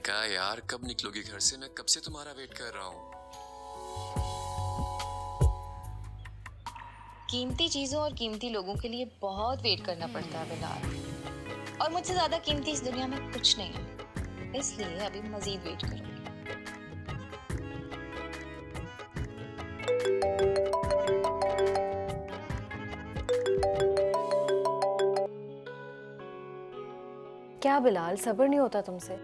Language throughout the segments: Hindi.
कहा यार कब निकलोगी घर से, मैं कब से तुम्हारा वेट कर रहा हूँ। कीमती चीजों और कीमती लोगों के लिए बहुत वेट करना पड़ता है बिलाल, और मुझसे ज्यादा कीमती इस दुनिया में कुछ नहीं है, इसलिए अभी मजीद वेट करूंगी। क्या बिलाल, सब्र नहीं होता तुमसे?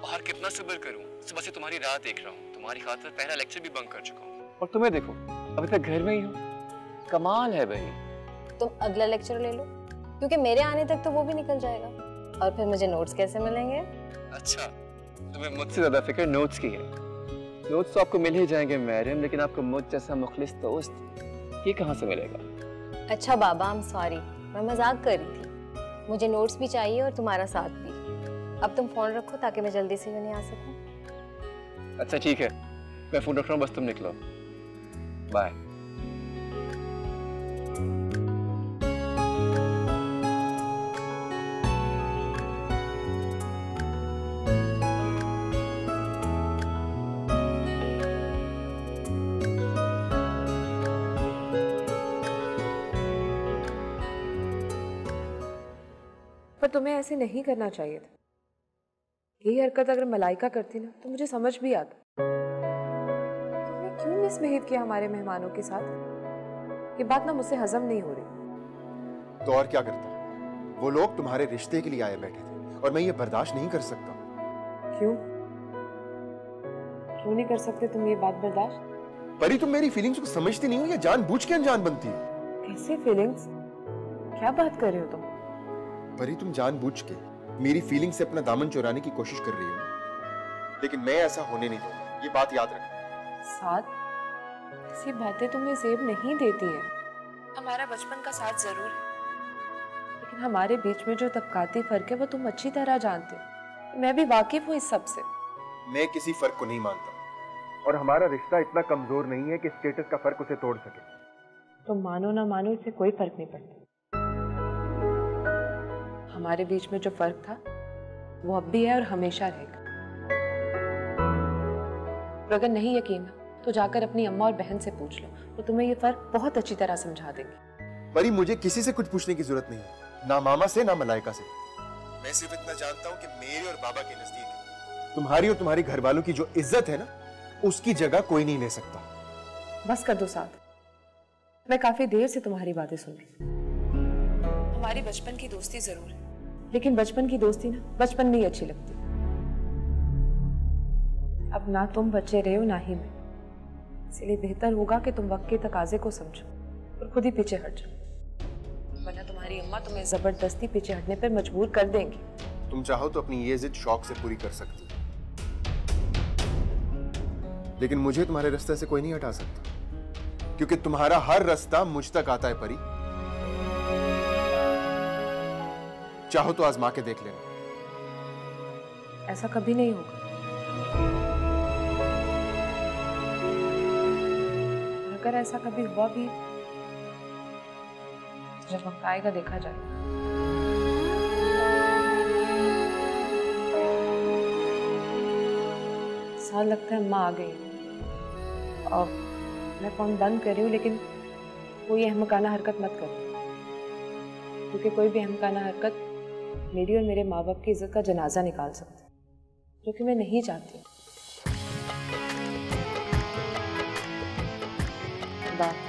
और कितना सब्र करूं, सुबह से तुम्हारी राह देख रहा हूं, तुम्हारी खातिर पहला लेक्चर भी बंक कर चुका हूं, और तुम्हें देखो अभी तक घर में ही हो। कमाल है भाई। तुम अगला लेक्चर ले लो, क्योंकि मेरे आने तक तो वो भी निकल जाएगा, और फिर मुझे नोट्स कैसे मिलेंगे? अच्छा, तुम्हें मुझसे ज्यादा फिक्र नोट्स की है। नोट्स तो आपको मिल ही जाएंगे मैडम, लेकिन आपको मुझ जैसा मुखलिस दोस्त ये कहाँ से मिलेगा? अच्छा बाबा, आई एम सॉरी, मैं मजाक कर रही थी। मुझे नोट्स भी चाहिए और तुम्हारा साथ भी। अब तुम फोन रखो ताकि मैं जल्दी से यूं आ सकूं। अच्छा ठीक है, मैं फोन रख रहा हूँ, बस तुम निकलो। बाय। पर तुम्हें ऐसे नहीं करना चाहिए था। यही हरकत अगर मलाइका करती ना तो मुझे समझ भी आता। तुमने क्यों मिसबिहेव किया हमारे मेहमानों के साथ? ये बात ना मुझसे हजम नहीं हो रही। तो और क्या करता? वो लोग तुम्हारे रिश्ते के लिए आए बैठे थे और मैं ये बर्दाश्त नहीं कर सकता। क्यों? क्यों नहीं कर सकते तुम ये बात बर्दाश्त? परी, तुम मेरी फीलिंग्स को समझती नहीं हो या जानबूझ के अनजान बनती हो? कैसे फीलिंग्स? क्या बात कर रहे हो तुम? परी, तुम जानबूझ के मेरी फीलिंग से अपना दामन चुराने की कोशिश कर रही हो, लेकिन मैं ऐसा होने नहीं दूंगा, ये बात याद रखना। साथ? ऐसी बातें तुम्हें सेब नहीं देती हैं। हमारा बचपन का साथ जरूर है, लेकिन हमारे बीच में जो तबकाती फर्क है वो तुम अच्छी तरह जानते हो। मैं भी वाकिफ हूँ इस सब से। मैं किसी फर्क को नहीं मानता, और हमारा रिश्ता इतना कमजोर नहीं है कि स्टेटस का फर्क उसे तोड़ सके। तुम मानो ना मानो, इससे कोई फर्क नहीं पड़ता। हमारे बीच में जो फर्क था वो अब भी है और हमेशा रहेगा। और अगर नहीं यकीन है तो जाकर अपनी अम्मा और बहन से पूछ लो, वो तुम्हें ये फर्क बहुत अच्छी तरह समझा देंगे। परी, मुझे किसी से कुछ पूछने की जरूरत नहीं है, ना मामा से ना मलाइका से। मैं सिर्फ इतना जानता हूँ कि मेरे और बाबा के नजदीक तुम्हारी और तुम्हारी घर वालों की जो इज्जत है ना, उसकी जगह कोई नहीं ले सकता। बस कर दो साथ, मैं काफी देर से तुम्हारी बातें सुन रही हूँ। हमारी बचपन की दोस्ती जरूर है, लेकिन बचपन की दोस्ती ना बचपन में ही अच्छी लगती। अब ना तुम बचे रहे हो ना ही मैं, इसलिए बेहतर होगा कि तुम वक्त के तकाजे को समझो और खुद ही पीछे हट जाओ, वरना तुम्हारी अम्मा तुम्हें जबरदस्ती पीछे हटने पर मजबूर कर देंगी। तुम चाहो तो अपनी ये जिद शौक से पूरी कर सकती, लेकिन मुझे तुम्हारे रास्ते से कोई नहीं हटा सकता, क्योंकि तुम्हारा हर रास्ता मुझ तक आता है परी। चाहो तो आजमा के देख लेना। ऐसा कभी नहीं होगा। अगर ऐसा कभी हुआ भी तो जब वक्त आएगा देखा जाएगा। ऐसा लगता है माँ आ गई और मैं फोन बंद कर रही हूँ, लेकिन कोई अहमकाना हरकत मत करो, क्योंकि कोई भी अहमकाना हरकत मेरी और मेरे माँ बाप की इज्जत का जनाजा निकाल सकती है, जो कि मैं नहीं चाहती। बाय।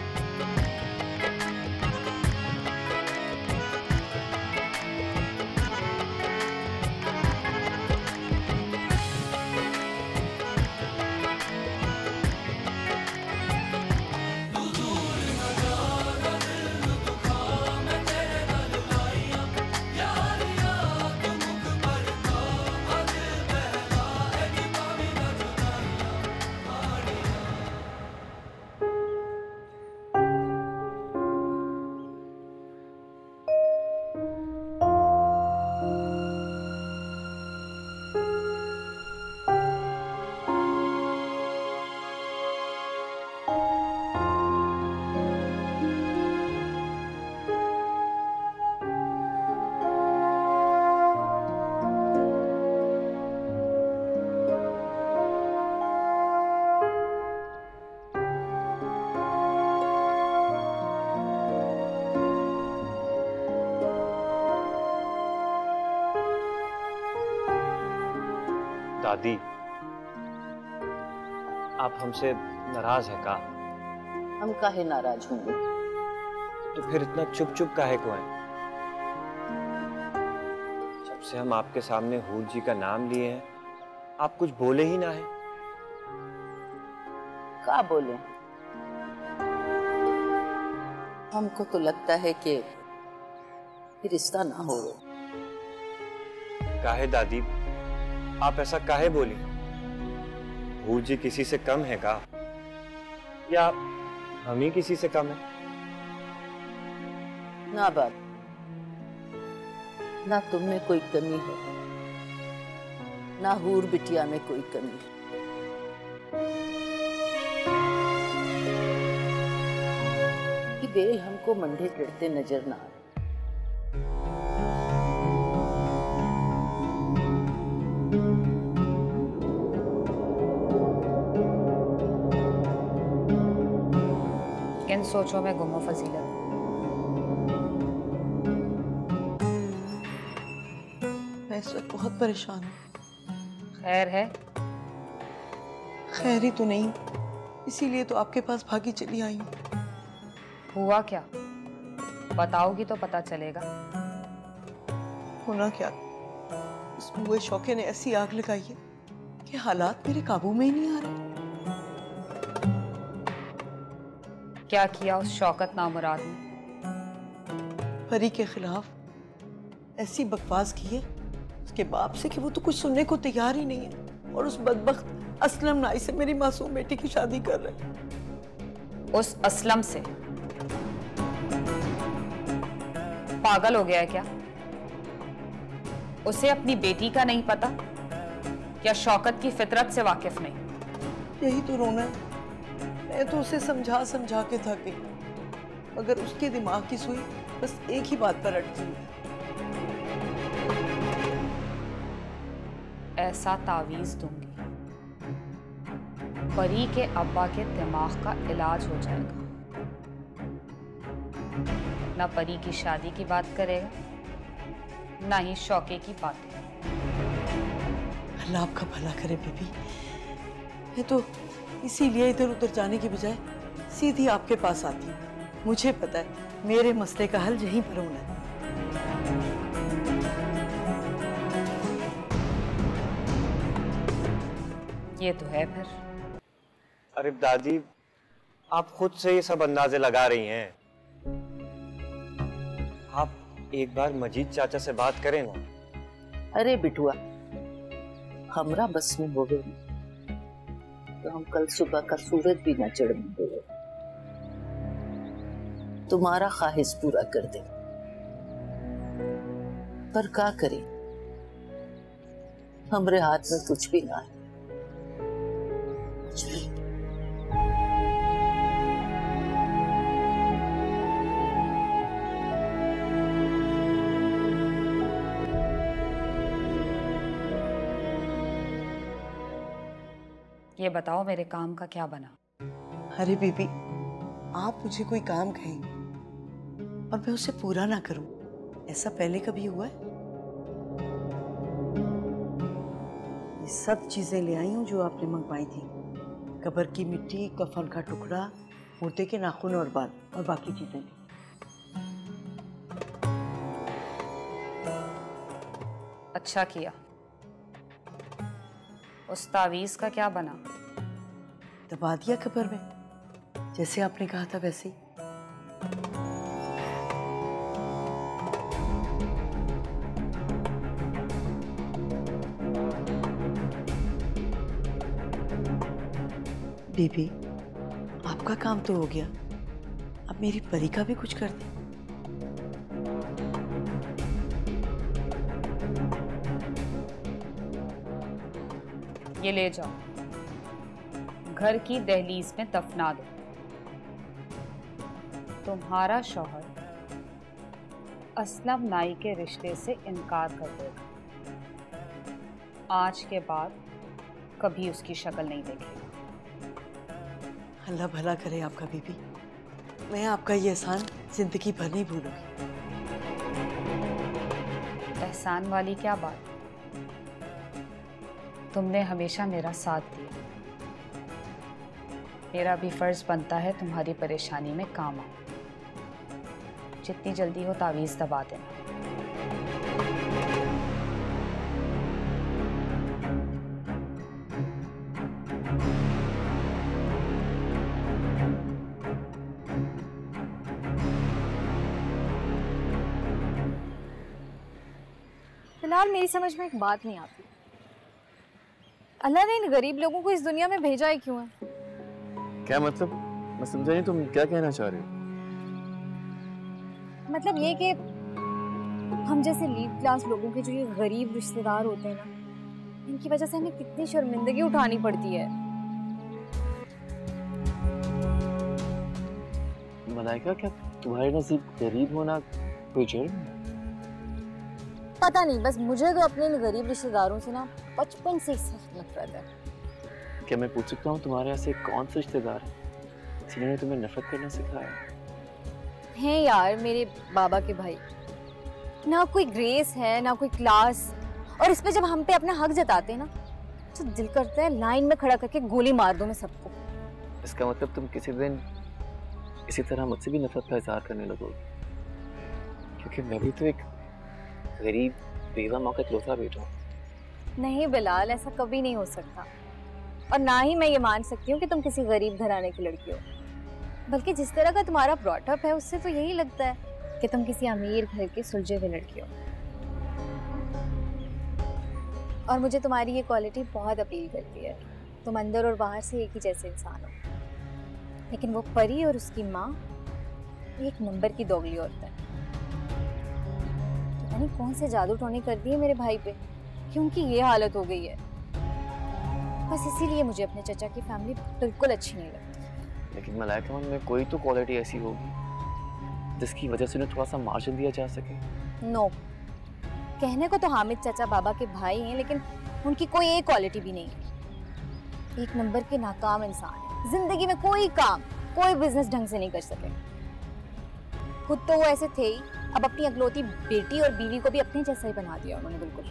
दादी, आप हमसे नाराज हैं का? हम काहे नाराज होंगे? तो फिर इतना चुप चुप काहे को हैं? जब से हम आपके सामने हूर जी का नाम लिए हैं, आप कुछ बोले ही ना है। का बोले? हमको तो लगता है कि रिश्ता ना हो। काहे दादी, आप ऐसा काहे बोली? हूर जी किसी से कम है का? या हम ही किसी से कम है? ना बात, ना तुम में कोई कमी है, ना हूर बिटिया में कोई कमी है। कि बेल हमको मंडे चढ़ते नजर ना आए। किन सोचों में गुम हो फजीलत? मैं इस वक्त बहुत परेशान हूँ। खैर है? खैर ही तो नहीं, इसीलिए तो आपके पास भागी चली आई हूँ। हुआ क्या? बताओगी तो पता चलेगा। होना क्या, उस बुए शौके ने ऐसी आग लगाई है कि हालात मेरे काबू में ही नहीं आ रहे। क्या किया उस शौकत नामुराद ने? परी के खिलाफ ऐसी बकवास की है उसके बाप से कि वो तो कुछ सुनने को तैयार ही नहीं है, और उस बदबख्त असलम नाई से मेरी मासूम बेटी की शादी कर रहे हैं। उस असलम से? पागल हो गया है क्या? उसे अपनी बेटी का नहीं पता या शौकत की फितरत से वाकिफ नहीं? यही तो रोना है। मैं तो उसे समझा समझा के थक गई, मगर उसके दिमाग की सुई बस एक ही बात पर अटकी हुई है। ऐसा तावीज दूंगी, परी के अब्बा के दिमाग का इलाज हो जाएगा। ना परी की शादी की बात करेगा, ना ही शौके की बातें। अल्लाह आपका भला करे बीबी। मैं तो इसीलिए इधर उधर जाने की बजाय सीधी आपके पास आती हूँ। मुझे पता है मेरे मसले का हल यहीं पर होना है। ये तो है फिर। अरे दादी, आप खुद से ये सब अंदाजे लगा रही हैं। आप एक बार मजीद चाचा से बात करें ना। अरे बिटुआ, हमरा बस में हो गई तो हम कल सुबह का सूरज भी न चढ़ने देंगे। तुम्हारा ख्वाहिश पूरा कर दे, पर क्या करें, हमरे हाथ में कुछ भी ना है। ये बताओ मेरे काम का क्या बना? अरे बीबी, आप मुझे कोई काम कहें और मैं उसे पूरा ना करूं, ऐसा पहले कभी हुआ है? ये सब चीजें ले आई हूं जो आपने मंगवाई थी। कब्र की मिट्टी, कफन का टुकड़ा, मुर्दे के नाखून और बाल, और बाकी चीजें भी। अच्छा किया। उस तावीज का क्या बना? दबा दिया कब्र में, जैसे आपने कहा था वैसे ही। बीबी, आपका काम तो हो गया, अब मेरी परी का भी कुछ कर दे। ये ले जाओ, घर की दहलीज में दफना दो। तुम्हारा शौहर असलम नाई के रिश्ते से इनकार कर देगा। आज के बाद कभी उसकी शक्ल नहीं देखेगा। अल्लाह भला करे आपका बीबी, मैं आपका ये एहसान जिंदगी भर नहीं भूलूंगी। एहसान वाली क्या बात? तुमने हमेशा मेरा साथ दिया। मेरा भी फर्ज बनता है तुम्हारी परेशानी में काम आऊं। जितनी जल्दी हो तावीज़ दबा देना। फिलहाल मेरी समझ में एक बात नहीं आती, अल्लाह ने इन गरीब लोगों को इस दुनिया में भेजा ही क्यों है? क्या मतलब? मैं समझा नहीं, तुम क्या कहना चाह रहे हो? मतलब ये कि हम जैसे लीड क्लास लोगों के जो ये गरीब रिश्तेदार होते हैं ना, इनकी वजह से हमें कितनी शर्मिंदगी उठानी पड़ती है। मलाइका, क्या तुम्हारे नसीब गरीब होना कोई जुर्म है? पता नहीं, बस मुझे तो अपने इन गरीब रिश्तेदारों से ना बचपन से ही सख्त नफरत है। क्या मैं पूछ सकता हूँ तुम्हारे ऐसे कौन से रिश्तेदार हैं जिन्होंने तुम्हें नफरत करना सिखाया? हैं यार मेरे बाबा के भाई, ना कोई ग्रेस है ना कोई क्लास, और इस पे जब हम पे अपना हक जताते हैं ना तो दिल करता है लाइन में खड़ा करके गोली मार दूं मैं सबको। इसका मतलब तुम किसी दिन इसी तरह मुझसे भी नफरत का इजहार करने लगोगे? क्योंकि मैं भी तो एक गरीब बेवा मौका इकलौता बेटा हूं। नहीं बिलाल, ऐसा कभी नहीं हो सकता, और ना ही मैं ये मान सकती हूँ कि तुम किसी गरीब घराने की लड़की हो। बल्कि जिस तरह का तुम्हारा ब्रॉटअप है उससे तो यही लगता है कि तुम किसी अमीर घर की सुलझे हुए लड़की हो। और मुझे तुम्हारी ये क्वालिटी बहुत अपील करती है। तुम अंदर और बाहर से एक ही जैसे इंसान हो, लेकिन वो परी और उसकी माँ एक नंबर की दोगली औरत है। पता नहीं कौन से जादू टोने कर दिए मेरे भाई पे कि उनकी ये हालत हो गई है। बस इसीलिए मुझे अपने चचा की फैमिली बिल्कुल अच्छी नहीं लगती। लेकिन मलाइका में कोई तो क्वालिटी ऐसी होगी जिसकी वजह से उन्हें थोड़ा सा मार्जिन दिया जा सके। नो, कहने को तो हामिद चाचा बाबा के भाई हैं, लेकिन उनकी कोई एक क्वालिटी भी नहीं है। एक नंबर के नाकाम इंसान है, जिंदगी में कोई काम कोई बिजनेस ढंग से नहीं कर सके। खुद तो वो ऐसे थे ही, अब अपनी अकलौती बेटी और बीवी को भी अपने जैसा ही बना दिया उन्होंने बिल्कुल।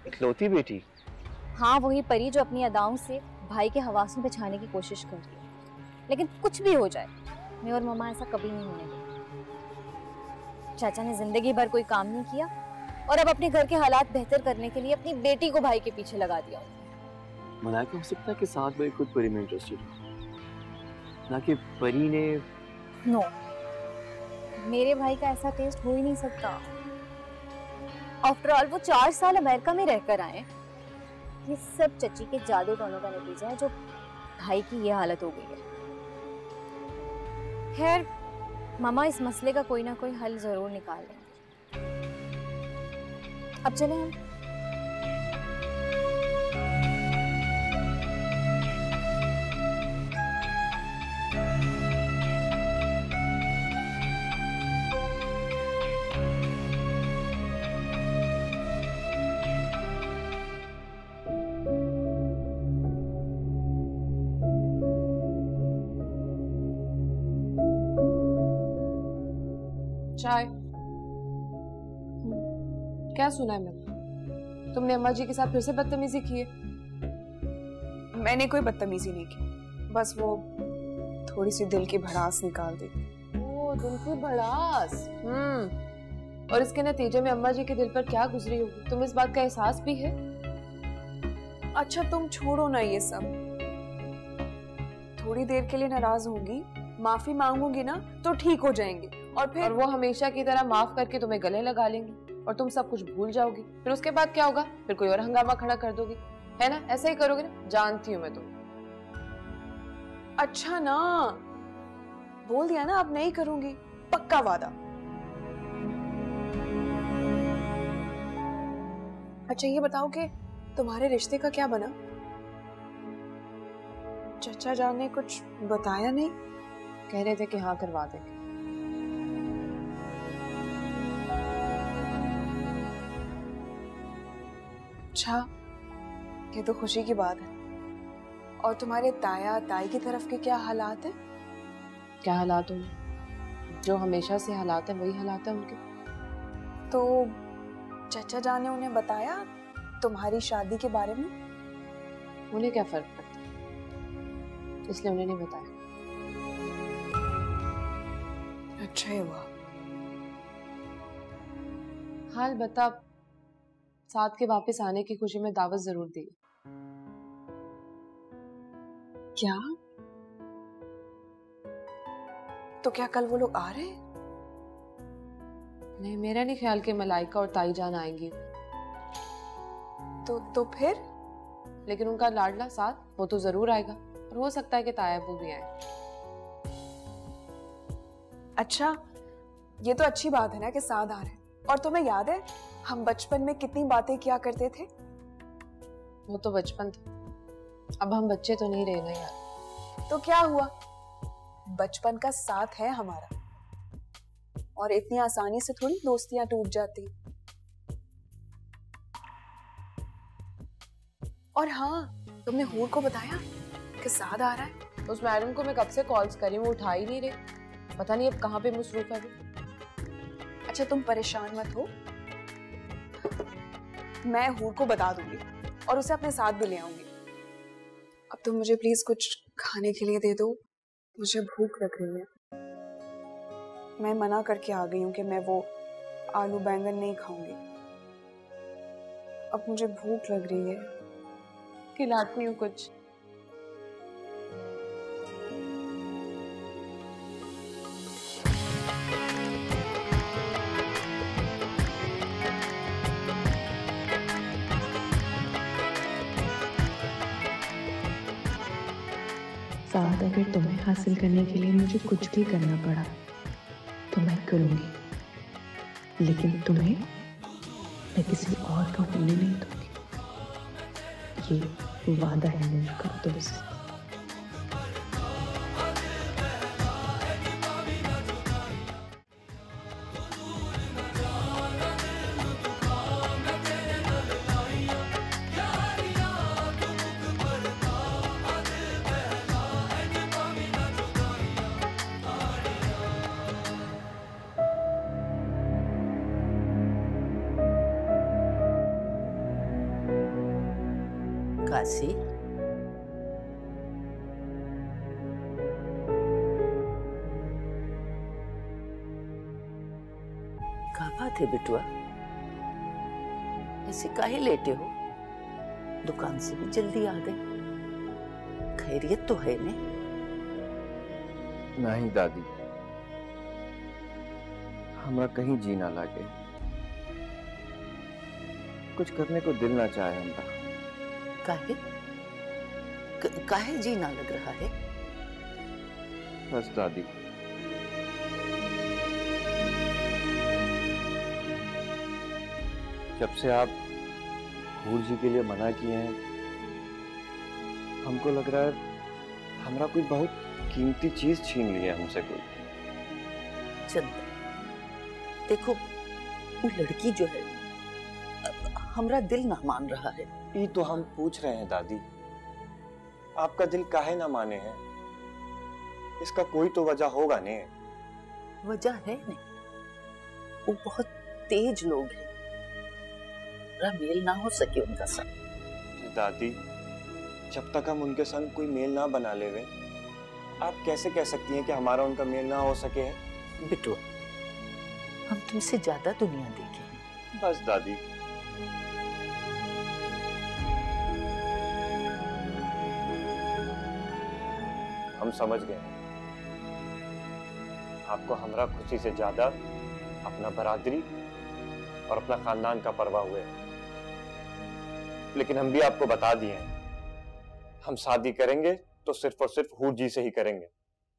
इकलौती बेटी? हाँ, वही परी जो अपनी अदाओं से भाई के हवासों पे छाने की कोशिश कर रही है। लेकिन कुछ भी हो जाए, मैं और मम्मा ऐसा कभी नहीं होने देंगे। चाचा ने जिंदगी भर कोई काम नहीं किया और अब अपने घर के हालात बेहतर करने के लिए अपनी बेटी को भाई के पीछे लगा दिया। मलाइका, हो सकता है कि साथ भाई खुद परी में इंटरेस्टेड हो, ना कि परी ने। नो, मेरे भाई का ऐसा टेस्ट हो ही नहीं सकता। आफ्टर ऑल वो 4 साल अमेरिका में रहकर आए। ये सब चची के जादू टोनों का नतीजा है जो भाई की ये हालत हो गई है। खैर, मामा इस मसले का कोई ना कोई हल जरूर निकाल लेंगे। अब चले हम। चाय। क्या सुना है मैंने? तुमने अम्मा जी के साथ फिर से बदतमीजी की है? मैंने कोई बदतमीजी नहीं की, बस वो थोड़ी सी दिल की भड़ास निकाल दी। ओ, दिल की भड़ास। और इसके नतीजे में अम्मा जी के दिल पर क्या गुजरी होगी, तुम्हें इस बात का एहसास भी है? अच्छा तुम छोड़ो ना ये सब, थोड़ी देर के लिए नाराज होंगी, माफी मांगूंगी ना तो ठीक हो जाएंगे, और फिर और वो हमेशा की तरह माफ करके तुम्हें गले लगा लेंगी और तुम सब कुछ भूल जाओगी। फिर उसके बाद क्या होगा? फिर कोई और हंगामा खड़ा कर दोगी, है ना? ऐसा ही करोगे ना? जानती हूँ मैं तुम। अच्छा ना, बोल दिया ना, अब नहीं करूंगी, पक्का वादा। अच्छा ये बताओ कि तुम्हारे रिश्ते का क्या बना? चचा जान ने कुछ बताया नहीं? कह रहे थे कि हाँ करवा देंगे। अच्छा, ये तो खुशी की बात है। और तुम्हारे ताया ताई की तरफ के क्या हालात हैं? क्या हालात होंगे? जो हमेशा से हालात है वही हालात है उनके। तो चचा जान ने उन्हें बताया तुम्हारी शादी के बारे में? उन्हें क्या फर्क पड़ता, इसलिए उन्हें नहीं बताया। अच्छा ही हुआ। हाल बता, साथ के वापस आने की खुशी में दावत जरूर दी। क्या? तो क्या कल वो लोग आ रहे हैं? नहीं, मेरा नहीं ख्याल कि मलाइका और ताई जान आएंगी। तो फिर? लेकिन उनका लाडला साथ वो तो जरूर आएगा, और हो सकता है कि ताया वो भी आए। अच्छा, ये तो अच्छी बात है ना कि साथ आ रहे हैं। और तुम्हें याद है हम बचपन में कितनी बातें किया करते थे? वो तो बचपन था, अब हम बच्चे तो नहीं रहे ना यार। तो क्या हुआ, बचपन का साथ है हमारा, और इतनी आसानी से थोड़ी दोस्तियां टूट जाती। और हाँ, तुमने हूर को बताया कि साथ आ रहा है? उस मैडम को मैं कब से कॉल्स करी, वो उठा ही नहीं रहे। पता नहीं अब कहाँ पे मसरूफ है वो। अच्छा तुम परेशान मत हो, मैं हूर को बता दूंगी और उसे अपने साथ भी ले आऊंगी। अब तुम मुझे प्लीज कुछ खाने के लिए दे दो, मुझे भूख लग रही है। मैं मना करके आ गई हूँ कि मैं वो आलू बैंगन नहीं खाऊंगी। अब मुझे भूख लग रही है, खिलाती हूँ कुछ। साथ अगर तुम्हें हासिल करने के लिए मुझे कुछ भी करना पड़ा तो मैं करूंगी, लेकिन तुम्हें मैं किसी और को होने नहीं दूंगी। ये वादा है मुझका तुमसे। काशी, क्या बात है बिटुआ, ऐसे काहे लेटे हो? दुकान से भी जल्दी आ गए, खैरियत तो है ने? नहीं दादी, हमरा कहीं जी ना लागे, कुछ करने को दिल ना चाहे हमरा। काहे काहे जी ना लग रहा है? बस दादी, जब से आप हूर जी के लिए मना किए हैं, हमको लग रहा है हमरा कोई बहुत कीमती चीज छीन ली है हमसे कोई। चंदा, देखो वो लड़की जो है हमरा दिल ना मान रहा है। ये तो हम पूछ रहे हैं दादी, आपका दिल काहे ना माने हैं? इसका कोई तो वजह होगा ने? वजह है ने, वो बहुत तेज लोग हैं, मेल ना हो सके उनका संग। दादी, जब तक हम उनके संग कोई मेल ना बना लेवे, आप कैसे कह सकती हैं कि हमारा उनका मेल ना हो सके है? बिटू, हम तुमसे ज्यादा दुनिया देखे हैं। बस दादी, हम समझ गए, आपको हमरा खुशी से ज्यादा अपना बरादरी और अपना खानदान का परवाह हुए। लेकिन हम भी आपको बता दिए हैं, हम शादी करेंगे तो सिर्फ और सिर्फ हूर जी से ही करेंगे,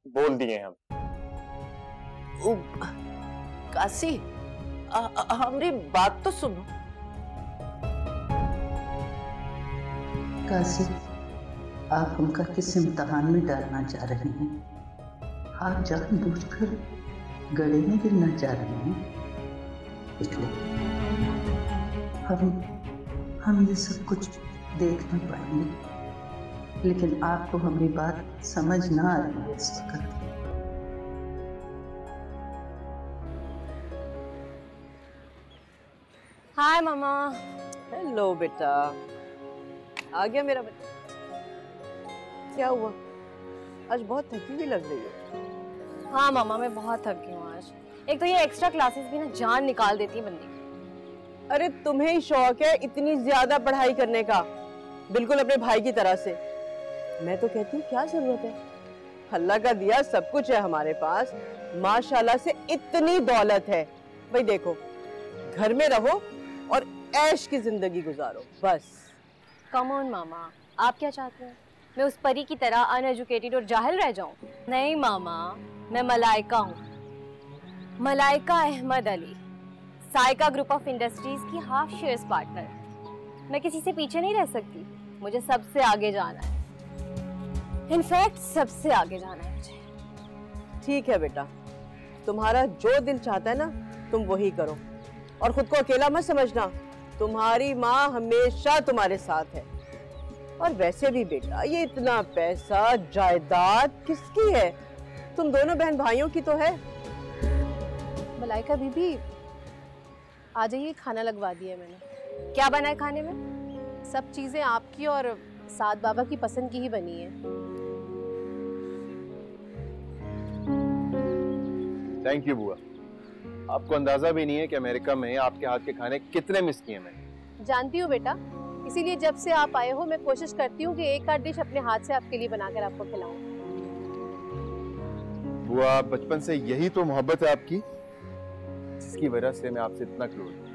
बोल दिए हम। काशी, हमारी बात तो सुनो। काशी, आप हमका किस इम्तिहान में डालना चाह रहे हैं? आप जानबूझकर गले में गिरना चाह रहे हैं? हम ये सब कुछ देख नहीं पाएंगे, लेकिन आपको हमारी बात समझ ना आ रही है इस वक्त। हाय मामा। हेलो बेटा, आ गया मेरा बेटा। क्या हुआ? आज बहुत थकी हुई लग रही है। हाँ मामा, मैं बहुत थक गई हूँ आज। एक तो ये एक्स्ट्रा क्लासेस भी ना जान निकाल देती है बंदी। अरे तुम्हें ही शौक है इतनी ज्यादा पढ़ाई करने का, बिल्कुल अपने भाई की तरह से। मैं तो कहती हूँ क्या जरूरत है, अल्लाह का दिया सब कुछ है हमारे पास, माशाल्लाह से इतनी दौलत है। भाई देखो, घर में रहो और ऐश की जिंदगी गुजारो बस। कम ऑन मामा, आप क्या चाहते हैं? मैं उस परी की तरह अनएजुकेटेड और जाहिल रह जाऊं? नहीं मामा, मैं मलाइका हूँ, Malaika Ahmed Ali, Saika group of industries की हाफ शेयर्स पार्टनर। मैं किसी से पीछे नहीं रह सकती, मुझे सबसे आगे जाना है। इनफैक्ट सबसे आगे जाना है मुझे। ठीक है बेटा, तुम्हारा जो दिल चाहता है ना तुम वही करो, और खुद को अकेला मत समझना, तुम्हारी माँ हमेशा तुम्हारे साथ है। और वैसे भी बेटा, ये इतना पैसा जायदाद किसकी है? तुम दोनों बहन भाइयों की तो है। मलाइका बीबी, आ जाइए, खाना लगवा दिया मैंने। क्या बना है खाने में? सब चीजें आपकी और साद बाबा की पसंद की ही बनी है। थैंक यू बुआ। आपको अंदाजा भी नहीं है कि अमेरिका में आपके हाथ के खाने कितने मिस किए मैंने। जानती हूँ बेटा, इसीलिए जब से आप आए हो मैं कोशिश करती हूँ कि एक आध डिश अपने हाथ से आपके लिए बनाकर आपको खिलाऊं। बुआ, बचपन से यही तो मोहब्बत है आपकी, जिसकी वजह से मैं आपसे इतना क्लोज हूँ।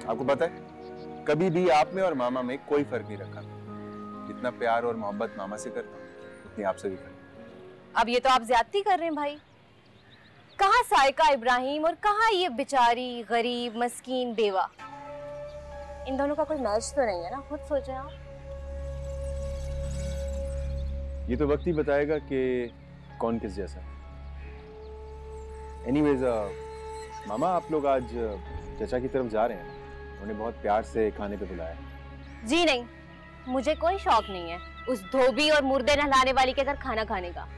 आपको पता है, कभी भी आप में और मामा में कोई फर्क नहीं रखा। जितना प्यार और मोहब्बत मामा से करता हूँ उतनी आपसे भी करता हूँ। अब ये तो आप ज्यादती कर रहे हैं भाई। कहाँ साइका इब्राहिम और कहाँ ये बेचारी गरीब मस्कीन बेवा। इन दोनों का कोई मैच तो नहीं है ना, खुद सोचें आप। ये तो वक्त ही बताएगा कि कौन किस जैसा। एनीवेज मामा, आप लोग आज चचा की तरफ जा रहे हैं, उन्होंने बहुत प्यार से खाने पे बुलाया। जी नहीं, मुझे कोई शौक नहीं है उस धोबी और मुर्दे नहलाने वाली के घर खाना खाने का।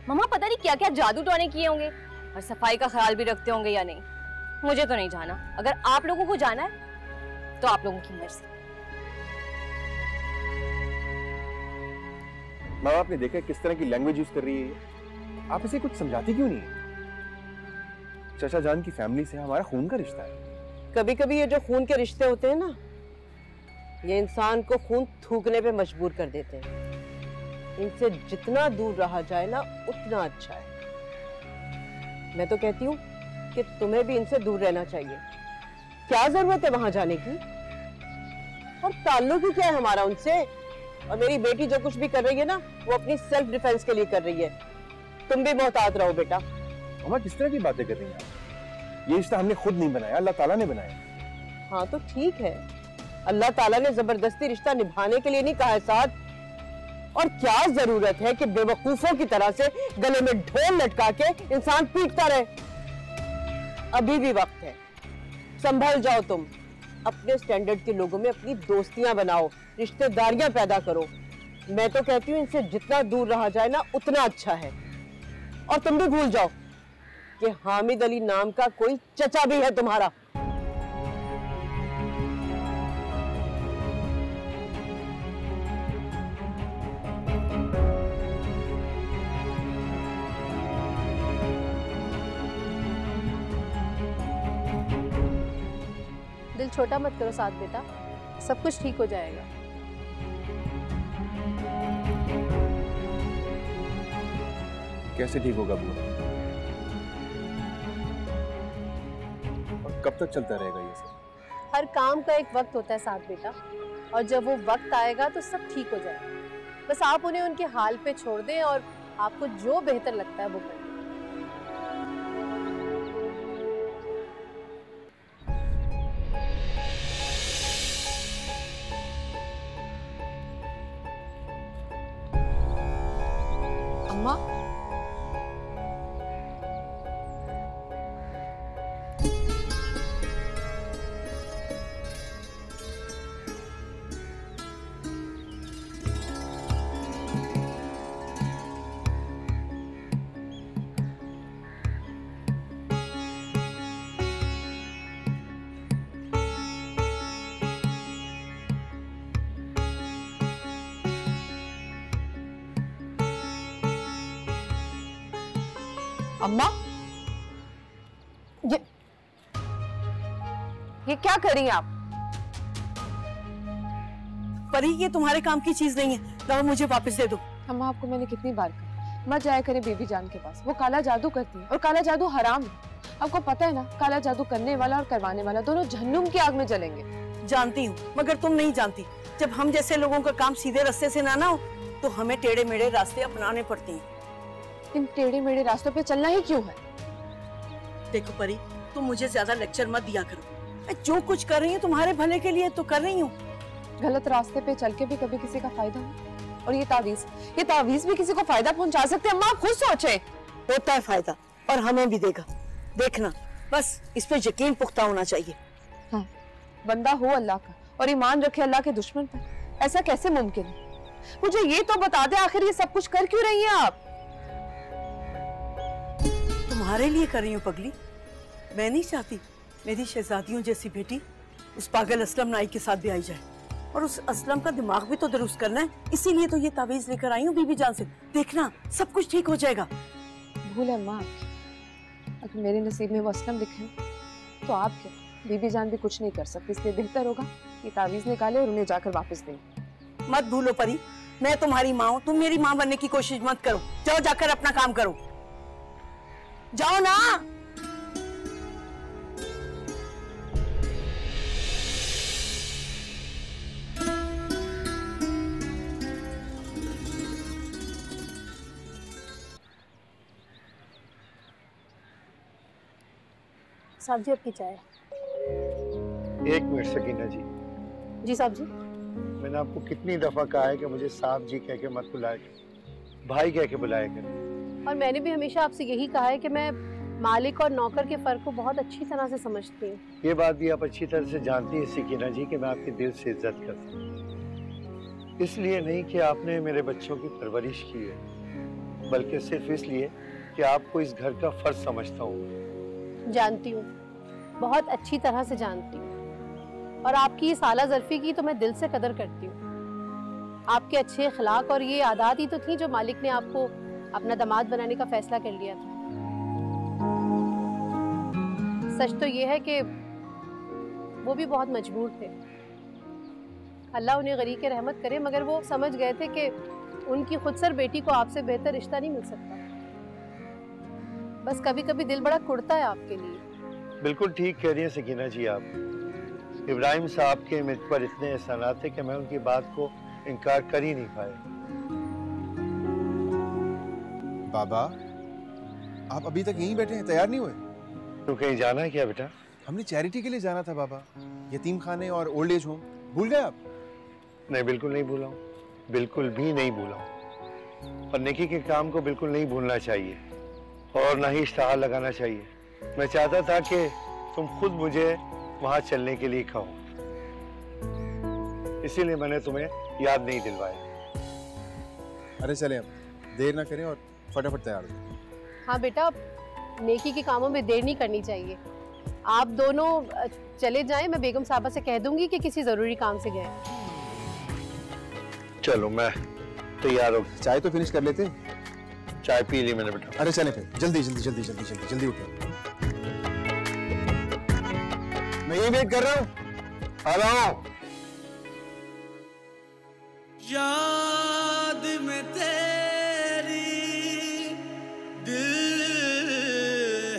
मामा पता नहीं क्या क्या जादू टोने किए होंगे और सफाई का ख्याल भी रखते होंगे या नहीं, मुझे तो नहीं जाना। अगर आप लोगों को जाना है तो आप लोगों की मर्जी। मामा, आपने देखा किस तरह की लैंग्वेज यूज कर रही है? आप इसे कुछ समझाती क्यों नहीं है? चाचा जान की फैमिली से हमारा खून का रिश्ता है। कभी कभी ये जो खून के रिश्ते होते हैं ना, ये इंसान को खून थूकने पे मजबूर कर देते हैं। इनसे जितना दूर रहा जाए ना उतना अच्छा है। मैं तो कहती हूँ कि तुम्हें भी इनसे दूर रहना चाहिए। क्या जरूरत है वहां जाने की, और ताल्लुक ही क्या है हमारा उनसे? और मेरी बेटी जो कुछ भी कर रही है ना, वो अपनी सेल्फ डिफेंस के लिए कर रही है। तुम भी मोहतात रहो बेटा। मामा, किस तरह की बातें कर रही हैं आप? ये रिश्ता हमने खुद नहीं बनाया, अल्लाह ताला ने बनाया। हाँ तो ठीक है, अल्लाह ताला ने जबरदस्ती रिश्ता निभाने के लिए नहीं कहा है साथ। और क्या जरूरत है कि बेवकूफों की तरह से गले में ढोल लटका के इंसान पीटता रहे? अभी भी वक्त है, संभल जाओ तुम। अपने स्टैंडर्ड के लोगों में अपनी दोस्तियां बनाओ, रिश्तेदारियां पैदा करो। मैं तो कहती हूँ इनसे जितना दूर रहा जाए ना उतना अच्छा है। और तुम भी भूल जाओ कि हामिद अली नाम का कोई चचा भी है तुम्हारा। दिल छोटा मत करो साथ बेटा, सब कुछ ठीक हो जाएगा। कैसे ठीक होगा बुआ? और कब तक चलता रहेगा ये सब? हर काम का एक वक्त होता है साथ बेटा, और जब वो वक्त आएगा तो सब ठीक हो जाएगा। बस आप उन्हें उनके हाल पे छोड़ दें और आपको जो बेहतर लगता है वो करें। अम्मा, अम्मा, ये क्या कर रही हैं आप? परी, ये तुम्हारे काम की चीज नहीं है, दवा मुझे वापस दे दो। अम्मा, आपको मैंने कितनी बार कहा मत जाया करे बेबी जान के पास, वो काला जादू करती है और काला जादू हराम है। आपको पता है ना, काला जादू करने वाला और करवाने वाला दोनों जहन्नुम की आग में जलेंगे। जानती हूँ, मगर तुम नहीं जानती, जब हम जैसे लोगों का काम सीधे रास्ते से ना हो तो हमें टेढ़े मेढ़े रास्ते अपनाने पड़ते हैं। इन टेढ़े मेढ़े रास्तों पे चलना ही क्यों है? देखो परी, तुम मुझे ज्यादा लेक्चर मत दिया करो। मैं जो कुछ कर रही हूँ तुम्हारे भले के लिए तो कर रही हूँ। गलत रास्ते पे चल के भी कभी किसी का फायदा हो? और ये तावीज भी किसी को फायदा पहुंचा सकते हैं। अम्मा, आप खुद सोचे। होता है फायदा और हमें भी देगा, देखना, बस इस पे यकीन पुख्ता होना चाहिए। हाँ, बंदा हो अल्लाह का और ईमान रखे अल्लाह के दुश्मन पर, ऐसा कैसे मुमकिन है? मुझे ये तो बता दे, आखिर ये सब कुछ कर क्यों रही हैं आप? तुम्हारे लिए कर रही हूँ पगली। मैं नहीं चाहती मेरी शहजादियों जैसी बेटी उस पागल असलम नाई के साथ भी आई जाए, और उस असलम का दिमाग भी तो दुरुस्त करना है। इसीलिए तो ये तावीज लेकर आई हूँ बीबी जान से। देखना, सब कुछ ठीक हो जाएगा। भूल है माँ, अगर मेरे नसीब में वो असलम लिखे तो आप क्या, बीबी जान भी कुछ नहीं कर सकती। इसलिए बेहतर होगा कि तावीज निकाले और उन्हें जाकर वापस दें। मत भूलो परी, मैं तुम्हारी माँ हूँ, तुम मेरी माँ बनने की कोशिश मत करो। जाओ, जाकर अपना काम करो, जाओ ना। साहब जी, आपकी चाय। एक मिनट सकीना जी। जी साहब जी। मैंने आपको कितनी दफा कहा है कि मुझे साहब जी कह के मत बुलाया कर, भाई कह के बुलाया कर। और मैंने भी हमेशा आपसे यही कहा है कि मैं मालिक और नौकर के फर्क को बहुत अच्छी तरह से समझती हूँ। ये बात भी आप अच्छी तरह से जानती हैं सकीना जी कि मैं आपके दिल से इज्जत करता हूँ। इसलिए नहीं कि आपने मेरे बच्चों की परवरिश की है, बल्कि सिर्फ इसलिए कि आपको इस घर का फर्ज समझता हूँ। जानती हूँ, बहुत अच्छी तरह से जानती हूँ, और आपकी इस आला ज़र्फी की तो मैं दिल से कदर करती हूँ। आपके अच्छे अखलाक और ये आदत ही तो थी जो मालिक ने आपको अपना दामाद बनाने का फैसला कर लिया था। सच तो ये है कि वो भी बहुत मजबूर थे। अल्लाह उन्हें गरीब के रहमत करे, मगर वो समझ गए थे कि उनकी खुदसर बेटी को आपसे बेहतर रिश्ता नहीं मिल सकता। बस कभी कभी दिल बड़ा कुड़ता है आपके लिए। बिल्कुल ठीक कह रही हैं सकीना जी आप। इब्राहिम साहब के मुझ पर इतने एहसानात थे कि मैं उनकी बात को इनकार कर ही नहीं पाए। बाबा, आप अभी तक यहीं बैठे हैं, तैयार नहीं हुए? तो कहीं जाना है क्या बेटा? हमने चैरिटी के लिए जाना था बाबा, यतीम खाने और ओल्ड एज होम। भूल गए आप? नहीं, बिल्कुल नहीं भूला हूँ, बिल्कुल भी नहीं भूला हूँ। और नेकी के काम को बिल्कुल नहीं भूलना चाहिए और ना ही इश्तहार लगाना चाहिए। मैं चाहता था कि तुम खुद मुझे वहां चलने के लिए कहो, इसीलिए मैंने तुम्हें याद नहीं दिलवाया। अरे चले, अब देर ना करें और फटाफट तैयार हो। हाँ बेटा, नेकी के कामों में देर नहीं करनी चाहिए। आप दोनों चले जाएं, मैं बेगम साहबा से कह दूंगी कि किसी जरूरी काम से गए। चलो, मैं तैयार हो। चाय तो फिनिश कर लेते। चाय पी ली मैंने बेटा। अरे चले फिर, जल्दी जल्दी जल्दी जल्दी जल्दी जल्दी उठो। मैं यही वेट कर रहा हूँ, आ रहा हूँ। याद में तेरी दिल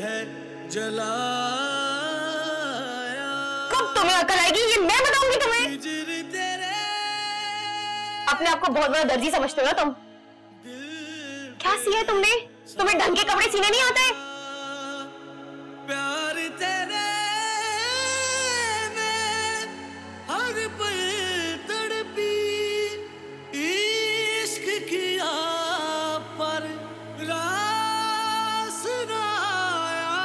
है जलाया। कब तुम्हें अकल आएगी ये मैं बताऊंगी तुम्हें। अपने आप को बहुत बड़ा दर्जी समझते हो ना तुम? क्या सिया है तुमने? तुम्हें ढंग के कपड़े सीने नहीं आते? प्यार तेरे में हर पल तड़पी, इश्क किया पर रास ना आया।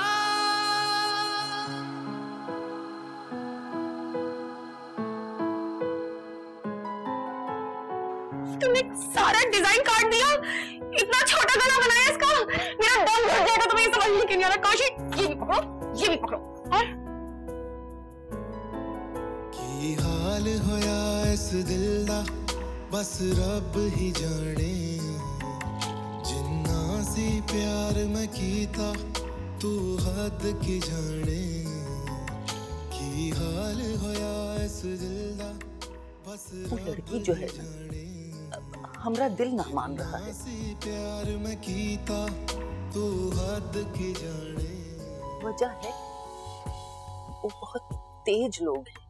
तुमने सारा डिजाइन काट दिया, इतना छोटा गला बनाया इसका। मेरा दम घुट जाएगा तुम्हें ये समझने के नहीं आ रहा। काशी, ये भी पकड़ो, ये भी पकड़ो। और की हाल होया इस दिल दा बस रब ही जाने, जिन्ना सी प्यार मैं कीता तू हद की जाने की हाल होया इस दिल दा बस वो लड़की जो है ना, हमरा दिल ना मान रहा है। प्यार मैं कीता तू हद की जाने वजह है वो बहुत तेज लोग हैं,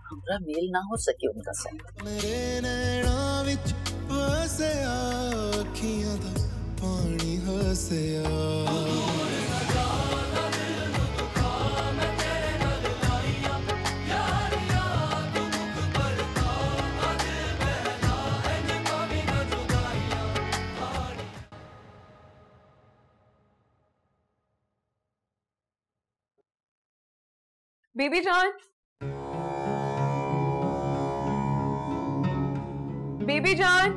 हमरा मेल ना हो सके उनका साथ। मेरे नैना विच वसिया अखियां दा पानी हसिया बेबी जान, बेबी जान,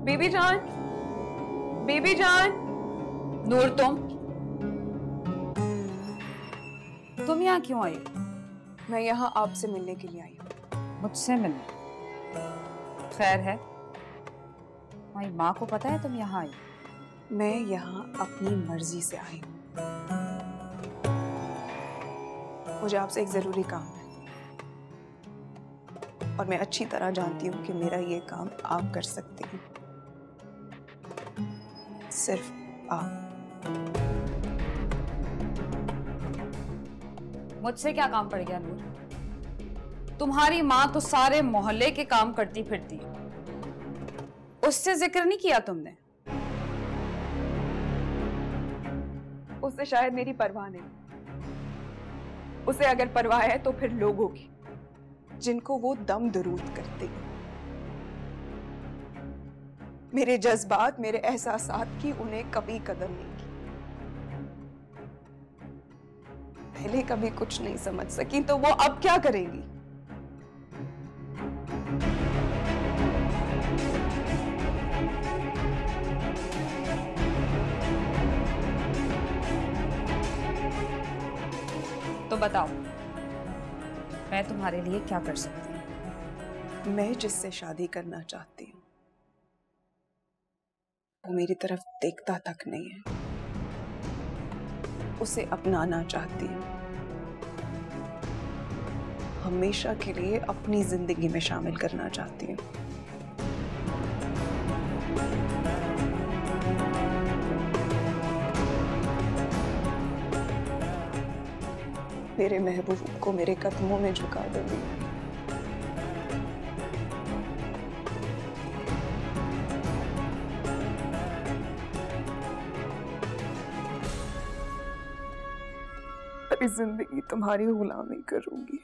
बेबी जान, बेबी जान। नूर, तुम यहाँ क्यों आई? मैं यहाँ आपसे मिलने के लिए आई हूँ। मुझसे मिलने? खैर है, तुम्हारी माँ को पता है तुम यहाँ आई? मैं यहाँ अपनी मर्जी से आई हूँ। मुझे आपसे एक जरूरी काम है और मैं अच्छी तरह जानती हूँ कि मेरा ये काम आप कर सकते हैं, सिर्फ आप। मुझसे क्या काम पड़ गया नूर? तुम्हारी माँ तो सारे मोहल्ले के काम करती फिरती है, उससे जिक्र नहीं किया तुमने? उससे शायद मेरी परवाह नहीं, उसे अगर परवाह है तो फिर लोगों की, जिनको वो दम दरूद करते हैं। मेरे जज्बात, मेरे एहसासात की उन्हें कभी कदर नहीं की। पहले कभी कुछ नहीं समझ सकी तो वो अब क्या करेंगी? तो बताओ, मैं तुम्हारे लिए क्या कर सकती हूँ? मैं जिससे शादी करना चाहती हूँ वो मेरी तरफ देखता तक नहीं है। उसे अपनाना चाहती हूँ, हमेशा के लिए अपनी जिंदगी में शामिल करना चाहती हूँ। मेरे महबूब को मेरे कदमों में झुका दूंगी। सारी जिंदगी तुम्हारी गुलामी करूंगी।